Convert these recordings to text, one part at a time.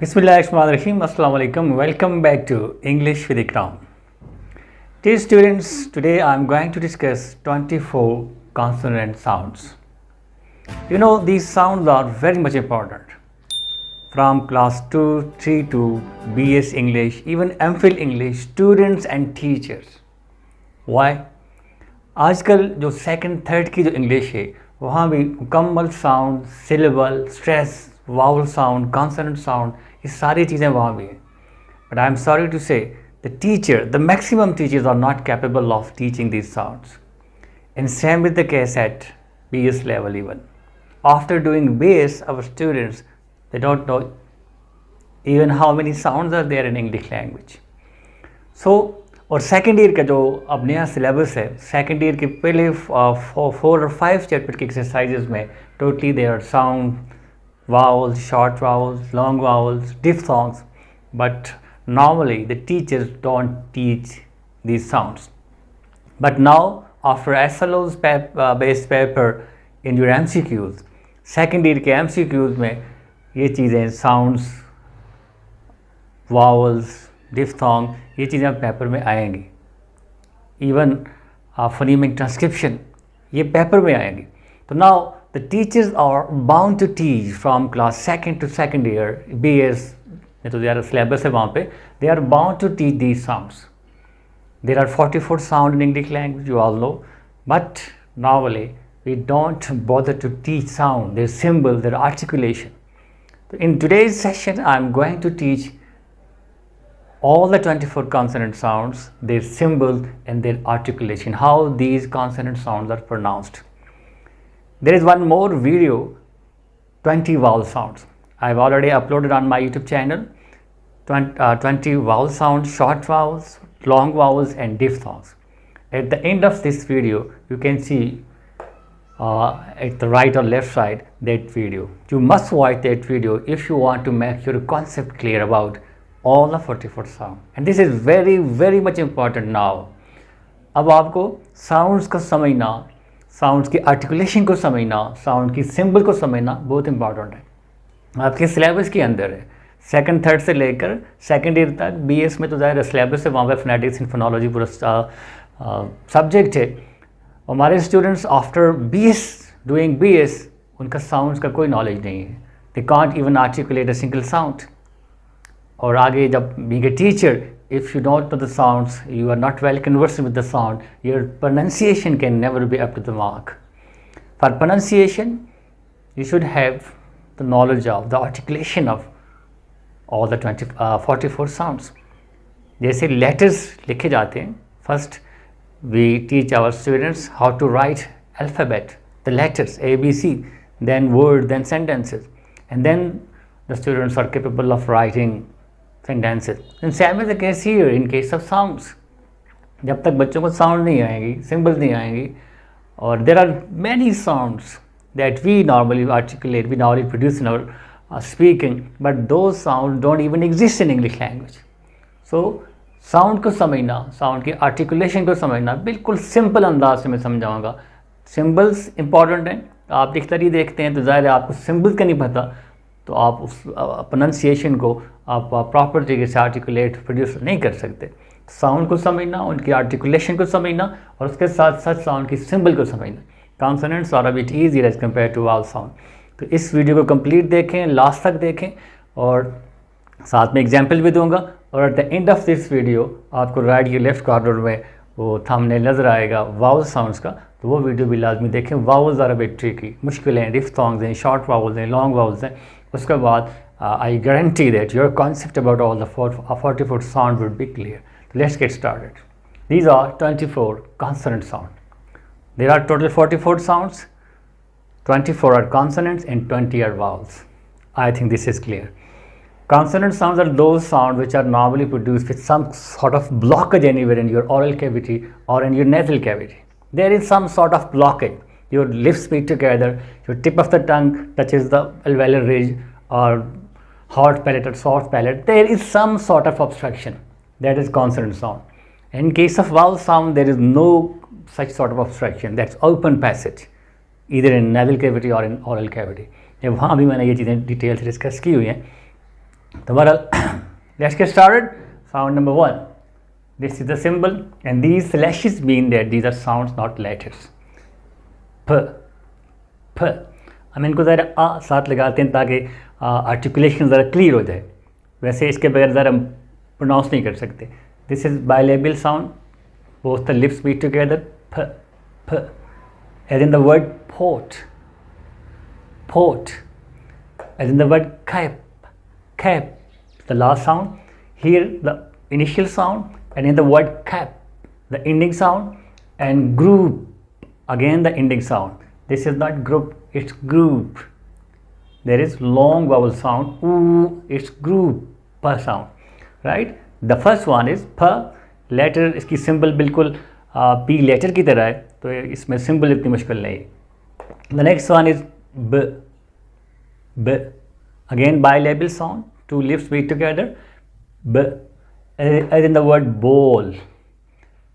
Bismillahirrahmanirrahim. Assalamu alaikum. Welcome back to English with Ikram. Dear students, today I am going to discuss 24 consonant sounds. You know, these sounds are very much important. From class 2, 3 to BS English, even MPhil English, students and teachers. Why? आजकल जो second third की जो English है वहाँ भी मुकम्मल sound, syllable, stress, vowel sound, consonant sound, ये सारी चीज़ें वहाँ भी हैं. But I am sorry to say the maximum teachers are not capable of teaching these sounds. And same with the case at BS level even. After doing BS, our students, they don't know even how many sounds are there in English language. So, और second year का जो अब नया syllabus है, second year के पहले 4 और 5 chapter के एक्सरसाइजेज में totally there are sound, vowels, short vowels, long vowels, diphthongs, but normally the teachers don't teach these sounds. But now after SLO's based paper in your MCQs, second year के MCQs में ये चीज़ें sounds, vowels, diphthong, ये चीज़ें paper में आएंगी. Even phonemic transcription ये paper में आएंगी. तो now the teachers are bound to teach from class second to second year BS, तो their syllabus है वहाँ पे, they are bound to teach these sounds. There are 44 sounds in English language, you all know, but normally we don't bother to teach sound, their symbol, their articulation. So in today's session, I am going to teach all the 24 consonant sounds, their symbols and their articulation, how these consonant sounds are pronounced. There is one more video, 20 vowel sounds. I've already uploaded on my YouTube channel, 20 vowel sounds, short vowels, long vowels and diphthongs. At the end of this video, you can see at the right or left side that video. You must watch that video if you want to make your concept clear about all the 44 sounds. And this is very, very much important now. अब आपको sounds को समझना, sounds की articulation को समझना, sound की symbol को समझना बहुत इंपॉर्टेंट है. आपके सिलेबस के अंदर है. सेकंड थर्ड से लेकर सेकंड ईयर तक बीएस में तो ज़ाहिर सिलेबस है, वहाँ पे फोनेटिक्स एंड फोनोलॉजी पूरा सब्जेक्ट है. हमारे students after BS doing BS उनका साउंड्स का कोई नॉलेज नहीं है. They can't even articulate a single sound. और आगे जब being a teacher, if you don't know the sounds, you are not well conversant with the sound, your pronunciation can never be up to the mark. For pronunciation, you should have the knowledge of the articulation of all the 44 sounds. जैसे letters लिखे जाते हैं, first we teach our students how to write alphabet, the letters A, B, C, then word, then sentences, and then the students are capable of writing sentences. And same is the case here in case of sounds. जब तक बच्चों को sound नहीं आएंगी, symbols नहीं आएंगी, और there are many sounds that we normally articulate, we normally produce in our speaking, but those sounds don't even exist in English language. So sound को समझना, sound की articulation को समझना बिल्कुल simple अंदाज से मैं समझाऊंगा. Symbols important हैं. आप डिक्शनरी देखते हैं तो ज़ाहिर है आपको symbols का नहीं पता, तो आप उस प्रोनाउंसिएशन को आप प्रॉपर तरीके से आर्टिकुलेट प्रोड्यूस नहीं कर सकते. साउंड को समझना, उनकी आर्टिकुलेशन को समझना और उसके साथ साथ साउंड की सिंबल को समझना. Consonants are a bit easier as compared to vowel sound. तो इस वीडियो को कंप्लीट देखें, लास्ट तक देखें, और साथ में एग्जाम्पल भी दूंगा. और at the end of this video आपको राइट या लेफ्ट कॉर्नर में वो थंबनेल नज़र आएगा वावल साउंड्स का, तो वो वीडियो भी लाजमी देखें. Vowels are a bit tricky, मुश्किल हैं, डिफ्थॉन्ग्स हैं, शॉर्ट वावल्स हैं, लॉन्ग वावल्स हैं. उसके बाद I guarantee that your concept about all the 44 sound would be clear. Let's get started. These are 24 consonant sounds. There are total 44 sounds. 24 are consonants and 20 are vowels. I think this is clear. Consonant sounds are those sounds which are normally produced with some sort of blockage anywhere in your oral cavity or in your nasal cavity. There is some sort of blockage. Your lips meet together, your tip of the tongue touches the alveolar ridge or hard palate or soft palate. There is some sort of obstruction. That is consonant sound. In case of vowel sound, there is no such sort of obstruction. That's open passage, either in nasal cavity or in oral cavity. वहाँ भी मैंने ये चीज़ें detail से discuss की हुई हैं. So, let's get started. Sound number 1. This is the symbol, and these slashes mean that these are sounds, not letters. P, P. हम इनको ज़रा आ साथ लगाते हैं ताकि आर्टिकुलेशन ज़रा क्लियर हो जाए. वैसे इसके बगैर ज़रा हम प्रोनाउंस नहीं कर सकते. This is bilabial sound. Both the lips meet together. P, P. As in the word pot, pot. As in the word cap, cap. The last sound. Here the initial sound, and in the word cap, the ending sound, and group. Again the ending sound. This is not group, it's group. There is long vowel sound. Oo, it's group per sound. Right? The first one is p. Letter इसकी symbol बिल्कुल p letter की तरह है, तो इसमें symbol इतनी मुश्किल नहीं है. The next one is b. B. Again bilabial sound. Two lips meet together. B. As in the word bowl.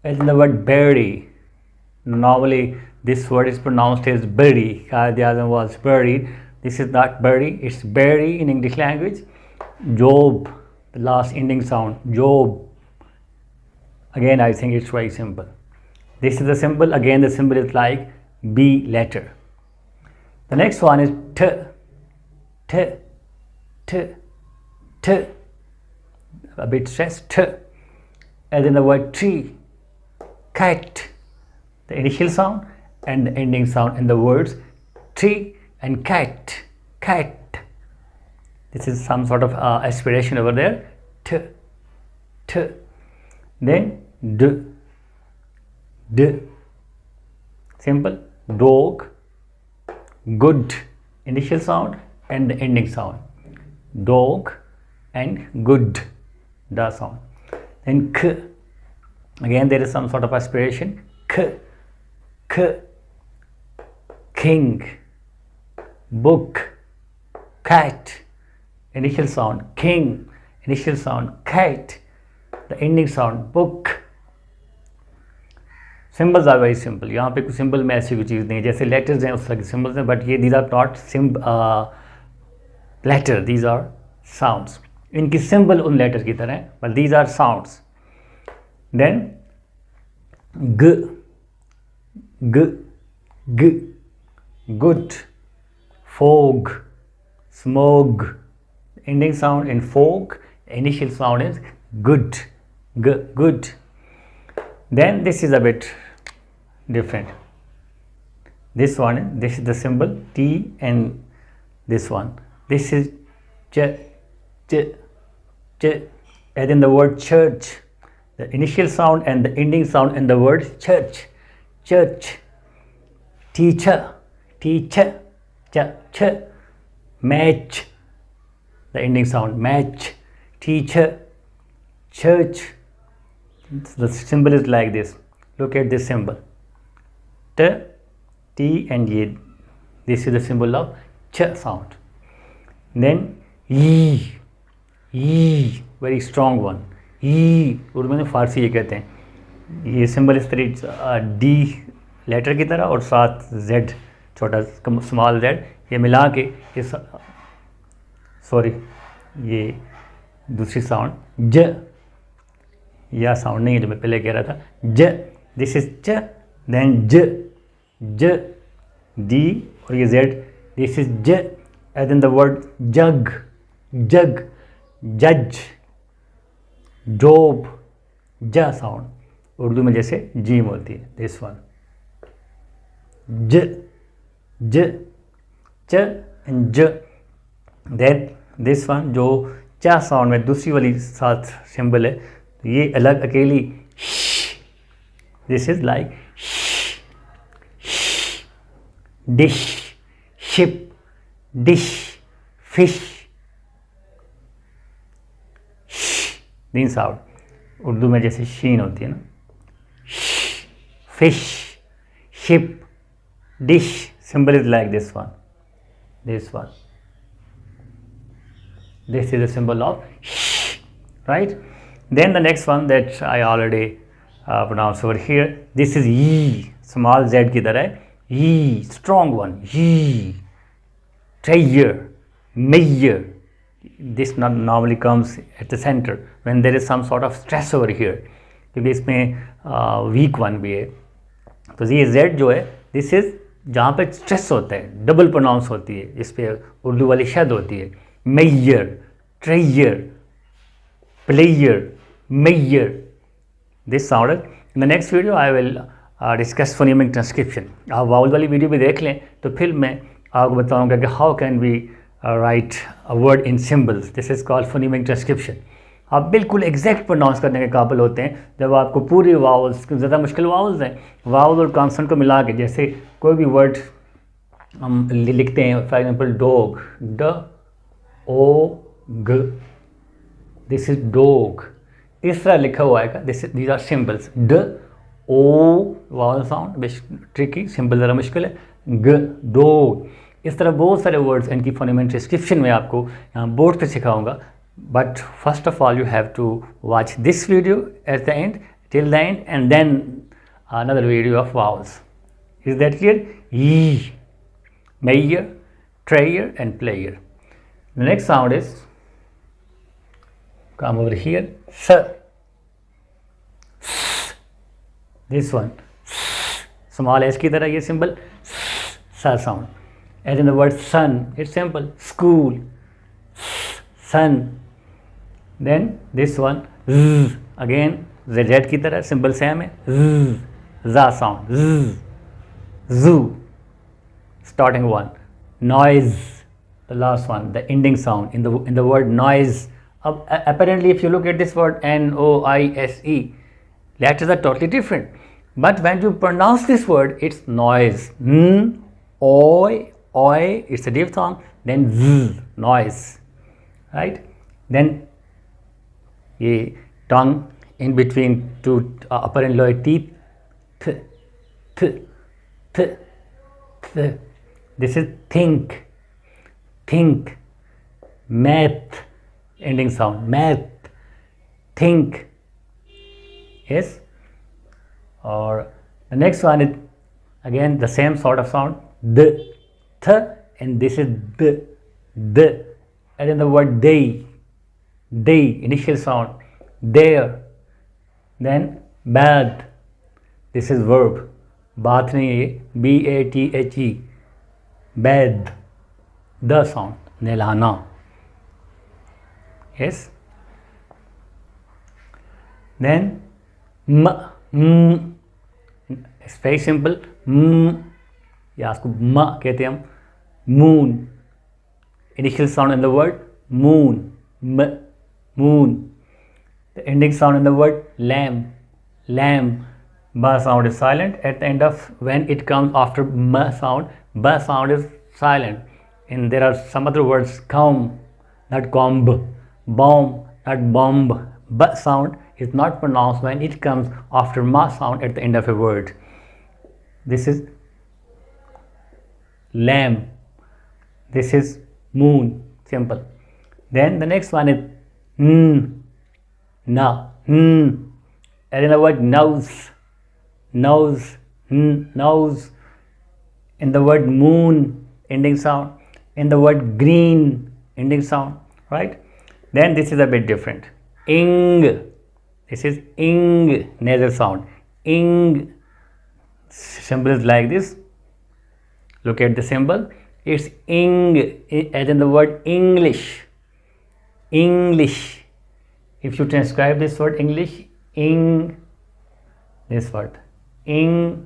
As in the word berry. Normally this word is pronounced as berry. Qaid-e-Azam was buried. This is not berry, it's berry in English language. Job, the last ending sound, Job. Again, I think it's very simple. This is the symbol. Again, the symbol is like B letter. The next one is T, T, T, T. A bit stressed, T. As in the word tree, cat. The initial sound and the ending sound in the words tree and cat, cat. This is some sort of aspiration over there. T, T. Then D, D. Simple. Dog, good. Initial sound and the ending sound. Dog and good. The sound. Then K. Again there is some sort of aspiration. K, K. King, book, cat. Initial sound king, initial sound cat, the ending sound book. Symbols are very simple. यहाँ पे कुछ symbol में ऐसी कोई चीज़ नहीं है, जैसे letters हैं उस तरह के symbols हैं, but ये these are not letter, these are sounds. इनकी symbol उन letter की तरह है, but these are sounds. Then G, G, G. Good, fog, smog. Ending sound in fog, initial sound is good, G, good. Then this is a bit different. This one, this is the symbol T, and this one. This is ch, ch, ch. As in the word church, the initial sound and the ending sound in the word church, church. Teacher, teacher, ch, ch. Match, the ending sound match, teacher, church. The symbol is like this. Look at this symbol, T, T and Y. This is the symbol of ch sound. Then E, E, very strong one. E, Urdu में फारसी ये कहते हैं. ये symbol इस तरह D letter की तरह और साथ Z छोटा स्मॉल z, ये मिला के ये सॉरी ये दूसरी साउंड ज, यह साउंड नहीं है जो मैं पहले कह रहा था. ज, दिस इज च, देन ज, ज, डी और ये z. दिस इज ज, एज इन द वर्ड जग, जग, जज, जॉब. ज साउंड उर्दू में जैसे जीम होती है. दिस वन ज, ज, च एंड ज. देन दिस वन जो च साउंड में दूसरी वाली साथ सिंबल है, तो ये अलग अकेली. This is like dish, ship, dish, fish. तीन साउंड उर्दू में जैसे शीन होती है ना. Fish, ship, dish. Symbol is like this one, this one. This is the symbol of sh, right? Then the next one that I already pronounced over here, this is E, small z की तरह है. E, strong one. E, treasure, measure. this normally comes at the center when there is some sort of stress over here, क्योंकि इसमें weak one भी है। तो ये Z जो है this is जहाँ पे स्ट्रेस होता है, डबल प्रोनाउंस होती है, इस पे उर्दू वाली शद होती है। Mayor, tear, player, mayor, this sound. In the next video I will discuss phonemic transcription. आप वाउल वाली वीडियो भी देख लें तो फिर मैं आपको बताऊंगा कि how can we write a word in symbols. This is called phonemic transcription. आप बिल्कुल एग्जैक्ट प्रोनाउंस करने के काबिल होते हैं जब आपको पूरी वावल्स, ज़्यादा मुश्किल वावल्स हैं, वावल और कॉन्सोनेंट को मिला के, जैसे कोई भी वर्ड हम लिखते हैं, फॉर एग्जांपल डॉग, ड ओ ग, दिस इज डॉग, इस तरह लिखा हुआ है। These are symbols. The O vowel sound tricky, simple ज़रा मुश्किल है। ग डॉग, इस तरह बहुत सारे वर्ड्स इनकी फोनेमिक ट्रांसक्रिप्शन में आपको यहाँ बोर्ड पे सिखाऊंगा। But first of all, you have to watch this video at the end, till the end, and then another video of vowels. Is that clear? E, mayor, trayer, and player. The next sound is, come over here, s. This one, small s की तरह ये symbol, s sound. As in the word sun, it's simple. School, sun. Then this one, z, again z की तरह symbol same है, z, za sound, z, zoo, starting one. Noise, the last one, the ending sound in the word noise. Apparently if you look at this word N-O-I-S-E, letters are totally different, but when you pronounce this word, it's noise. Oi, it's a diphthong, then z, noise, right? Then ये tongue in between two upper and lower teeth, th th th th, this is think, think, math, ending sound, math, think, yes. और the next one is again the same sort of sound, the, th, and this is the, and in the word they, day, initial sound, there. Then bath, this is verb, bath नहीं है, B-A-T-H-E, bath, the sound, नहलाना, yes. Then it's very simple, या इसको म कहते हैं हम, moon, initial sound in the word moon, moon. The ending sound in the word lamb, lamb. Ba sound is silent at the end of, when it comes after m sound, b sound is silent. And there are some other words, comb, not comb, bomb, not bomb. B sound is not pronounced when it comes after ma sound at the end of a word. This is lamb, this is moon, simple. Then the next one is na, and in the word nose, nose, nose. In the word moon, ending sound. In the word green, ending sound, right? Then this is a bit different. Ing, this is ing, nasal sound. Ing, symbol is like this. Look at the symbol. It's ing, as in the word English. English. If you transcribe this word English, this word, English,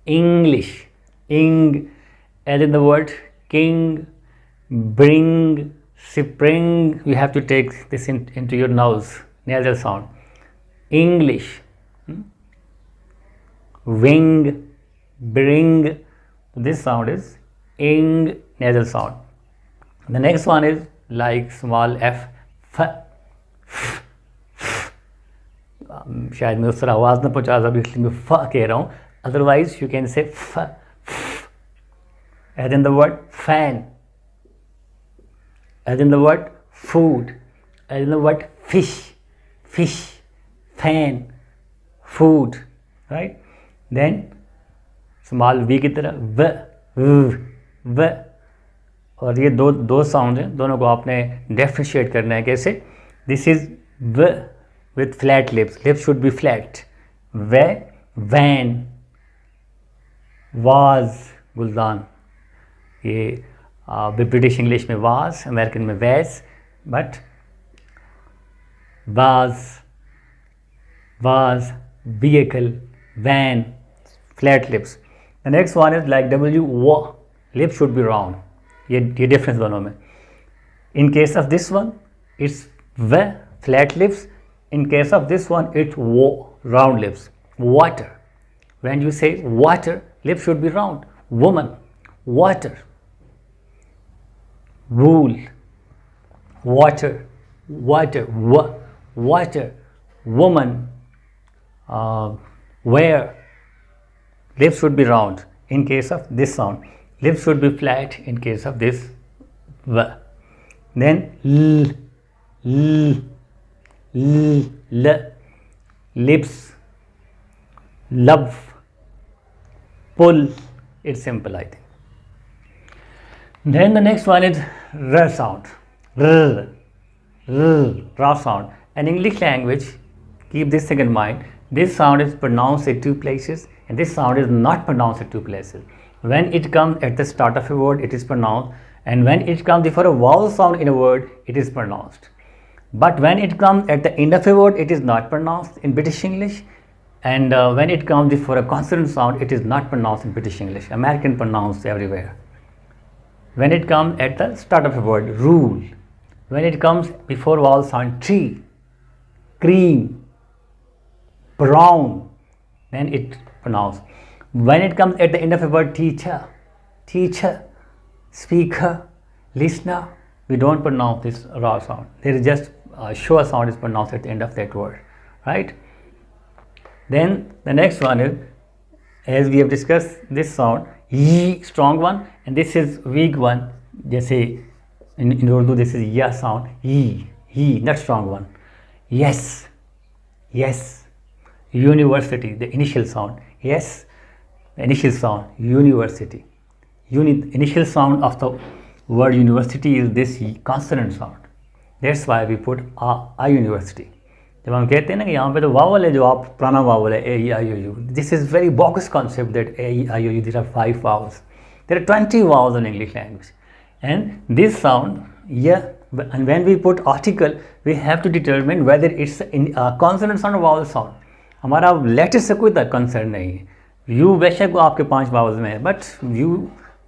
English, ing, as in the word king, bring, spring. You have to take this into your nose, nasal sound. English, wing, bring. This sound is ing, nasal sound. The next one is like small f, शायद मैं उस तरह आवाज़ ना पहुँचा सकूँ इसलिए मैं फ कह रहा हूँ. Otherwise you can say f, as in the word fan, as in the word food, as in the word fish, fan, food, right? Then small V की तरह व। और ये दो साउंड हैं, दोनों को आपने डिफरेंशिएट करना है। कैसे? This is v with flat lips should be flat. Van, vase गुलदान, ये ब्रिटिश इंग्लिश में वाज, अमेरिकन में vase, but vase, vehicle, van, flat lips. The next one is like W, lips should be round. ये difference दोनों में. In case of this one, it's v, flat lips. In case of this one, it's w, round lips. Water. When you say water, lips should be round. Woman, water. Rule, water, water, water. Woman, where, lips should be round in case of this sound, lips should be flat in case of this v. Then lips, love, pull. It's simple, I think. Then the next one is r sound, r sound. In English language, keep this thing in mind, this sound is pronounced at two places and this sound is not pronounced at two places. When it comes at the start of a word, it is pronounced, and when it comes before a vowel sound in a word, it is pronounced. But when it comes at the end of a word, it is not pronounced in British English, and when it comes before a consonant sound, it is not pronounced in British English. American pronounced everywhere. When it comes at the start of a word, rule. When it comes before vowel sound, tree, cream, brown, then it pronounced. When it comes at the end of a word, teacher, speaker, listener, we don't pronounce this raw sound. There is just sure sound is pronounced at the end of that word, right? Then the next one is, as we have discussed, this sound, ye, strong one, and this is weak one. Jaise in Urdu, this is ya sound, ye, not strong one. Yes, university, the initial sound. Yes, the initial sound, university. Initial sound of the word university is this consonant sound. That's why we put a university. जब हम कहते हैं ना कि यहाँ पे तो vowel है, जो आप पुराना वावल है, ए ई आई ओ you. This is very bogus concept that a e i o u, there are 5 vowels. There are 20 vowels in English language, and this sound, yeah. And when we put article, we have to determine whether it's a consonant sound or vowel sound. हमारा letter से कोई तक concern नहीं है. You बेशक आपके 5 vowels में है, बट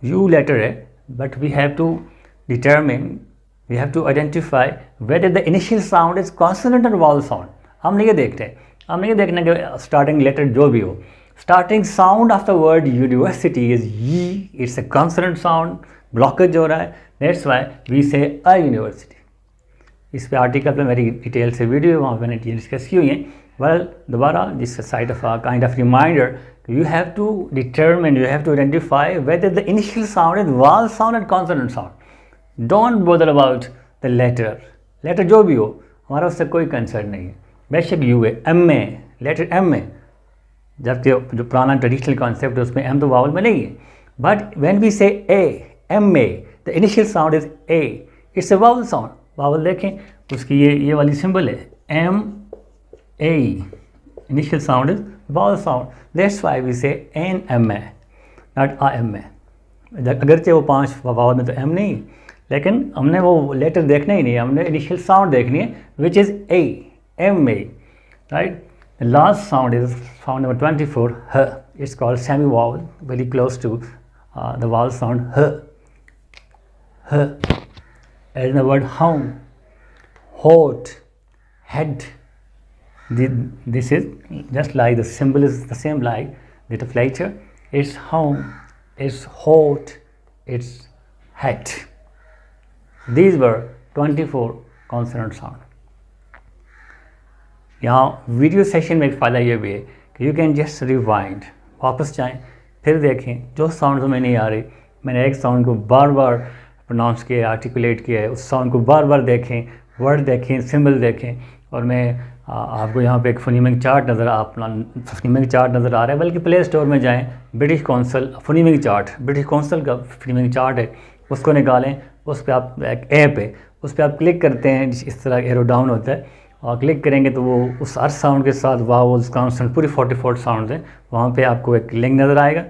यू लेटर है, but we have to determine, we have to identify whether the initial sound is consonant और वॉवल साउंड. हमने ये देखते हैं, हमने ये देखना कि स्टार्टिंग लेटर जो भी हो, starting sound of the word university is E, it's a consonant sound, blockage हो रहा है, दैट्स वाई वी से अ यूनिवर्सिटी. इस पे आर्टिकल पे मेरी डिटेल से वीडियो वहाँ मैंने डिस्कस की हुई है. वेल, दोबारा this side of a kind of reminder, you have to determine, you have to identify whether the initial sound is vowel sound and consonant sound. Don't bother about the letter. Letter जो भी हो, हमारा उससे कोई concern नहीं है. बेशक you है, एम में, लेटर एम में, जबकि जो पुराना ट्रेडिशनल कॉन्सेप्ट है उसमें एम तो वावल में नहीं है. But when we say A, M में, the initial sound is A, it's a vowel sound. Vowel देखें, उसकी ये वाली सिंबल है, M A, initial sound is vowel sound. That's why we say NMA, not AMA. अगरचे वो 5 vowel में तो M नहीं, लेकिन हमने वो लेटर देखना ही नहीं, हमने इनिशियल साउंड देखनी है, which is A, MA, right? The last sound is sound number 24, H. It's called semi-vowel, very close to the vowel sound H. H. As in the word home, hot, head. This is just like the symbol is the same like that of letter. It's home, it's hot, it's hat. These were 24 consonant sound. यहाँ video session में एक फ़ायदा ये भी है कि you can just rewind, वापस जाएं, फिर देखें जो साउंड हमें नहीं आ रही. मैंने एक साउंड को बार बार प्रोनाउंस किया है, आर्टिकुलेट किया है, उस साउंड को बार बार देखें, वर्ड देखें, सिंबल देखें, और मैं आपको यहाँ पे एक फोनीमिक चार्ट नज़र आ रहा है, बल्कि प्ले स्टोर में जाएं, British Council phonemic chart, British Council का फोनीमिक चार्ट है, उसको निकालें। उस पर आप एक ऐप है, उस पर आप क्लिक करते हैं, इस तरह एरो डाउन होता है और क्लिक करेंगे तो वो उस हर साउंड के साथ वावल्स कॉन्सोनेंट पूरी 44 साउंड्स हैं, वहाँ पे आपको एक लिंक नज़र आएगा,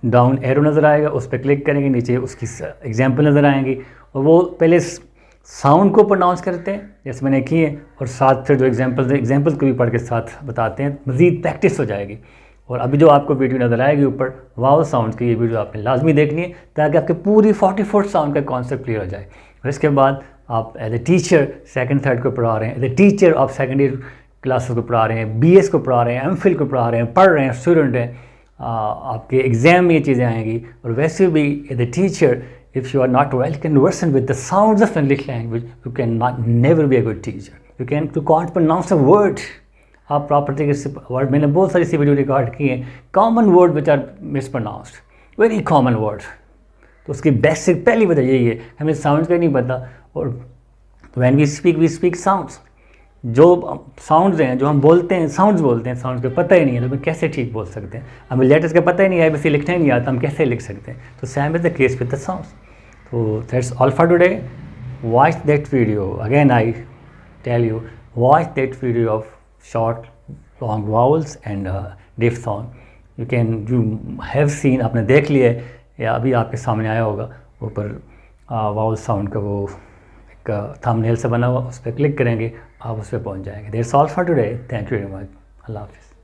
डाउन एरो नज़र आएगा, उस पर क्लिक करेंगे, नीचे उसकी एग्जाम्पल नज़र आएंगी और वो पहले साउंड को प्रोनाउंस करते हैं जैसे मैंने की है, और साथ फिर जो एग्जाम्पल्स को भी पढ़ के साथ बताते हैं, मज़ीद प्रैक्टिस हो जाएगी। और अभी जो आपको वीडियो नज़र आएगी ऊपर वावल साउंड की, ये वीडियो आपने लाजमी देखनी है ताकि आपके पूरी 44 साउंड का कॉन्सेप्ट क्लियर हो जाए। और इसके बाद आप as a teacher second third को पढ़ा रहे हैं, एज ए टीचर आप सेकेंड ईयर क्लासेस को पढ़ा रहे हैं, BS को पढ़ा रहे हैं, MPhil को पढ़ा रहे हैं, पढ़ रहे हैं, स्टूडेंट हैं, आपके एग्ज़ाम में ये चीज़ें आएंगी। और वैसे भी as a teacher if you are not well conversant with the sounds of English language, you cannot never be a good teacher. You can't pronounce a word. आप प्रॉपर तरीके से वर्ड, मैंने बहुत सारी सी वीडियो रिकॉर्ड की हैं, common word which are mispronounced, very common word. तो उसकी बेसिक पहली वजह यही है, हमें साउंड का नहीं पता। और व्हेन वी स्पीक साउंड्स, जो साउंड्स हैं जो हम बोलते हैं, साउंड्स बोलते हैं, साउंड्स का पता ही नहीं है तो हमें कैसे ठीक बोल सकते हैं। हमें लेटर्स का पता ही नहीं है, वैसे लिखना ही नहीं आता, हम कैसे लिख सकते हैं। तो same is the case with the sounds. So that's all for today. Watch that video. Again, I tell you, watch that video of short, long vowels and diphthong. You have seen, आपने देख लिया है या अभी आपके सामने आया होगा ऊपर वावल साउंड का वो एक थंबनेल से बना हुआ, उस पर क्लिक करेंगे आप उस पर पहुँच जाएंगे। That's all for today. Thank you very much. अल्लाह हाफिज़।